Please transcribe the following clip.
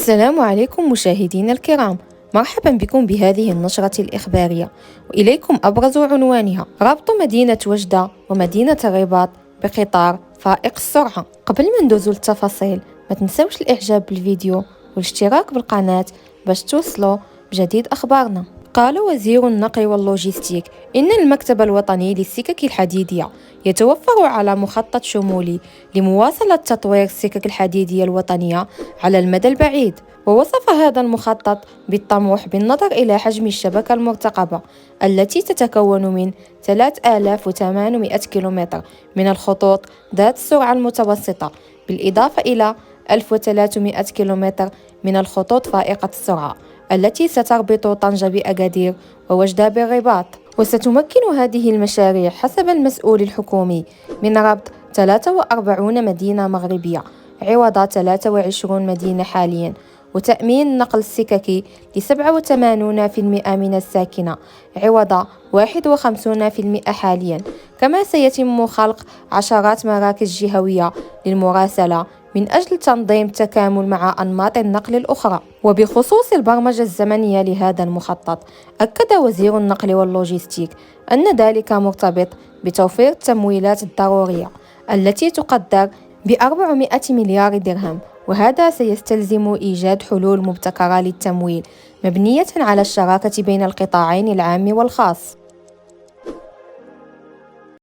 السلام عليكم مشاهدينا الكرام، مرحبا بكم بهذه النشرة الإخبارية، وإليكم أبرز عنوانها: ربط مدينة وجدة ومدينة الرباط بقطار فائق السرعة. قبل ما ندوزو للتفاصيل، ما تنسوش الإعجاب بالفيديو والاشتراك بالقناة باش توصلوا بجديد أخبارنا. قال وزير النقل واللوجستيك إن المكتب الوطني للسكك الحديدية يتوفر على مخطط شمولي لمواصلة تطوير السكك الحديدية الوطنية على المدى البعيد. ووصف هذا المخطط بالطموح بالنظر إلى حجم الشبكة المرتقبة التي تتكون من 3800 كيلومتر من الخطوط ذات السرعة المتوسطة، بالإضافة إلى 1300 كيلومتر من الخطوط فائقة السرعة التي ستربط طنجة بأكادير ووجدة بالرباط. وستمكن هذه المشاريع حسب المسؤول الحكومي من ربط 43 مدينة مغربية عوض 23 مدينة حاليا، وتأمين النقل السككي ل 87% من الساكنة عوض 51% حاليا. كما سيتم خلق عشرات مراكز جهوية للمراسلة من أجل تنظيم التكامل مع أنماط النقل الأخرى. وبخصوص البرمجة الزمنية لهذا المخطط، أكد وزير النقل واللوجستيك أن ذلك مرتبط بتوفير التمويلات الضرورية التي تقدر ب400 مليار درهم، وهذا سيستلزم إيجاد حلول مبتكرة للتمويل مبنية على الشراكة بين القطاعين العام والخاص.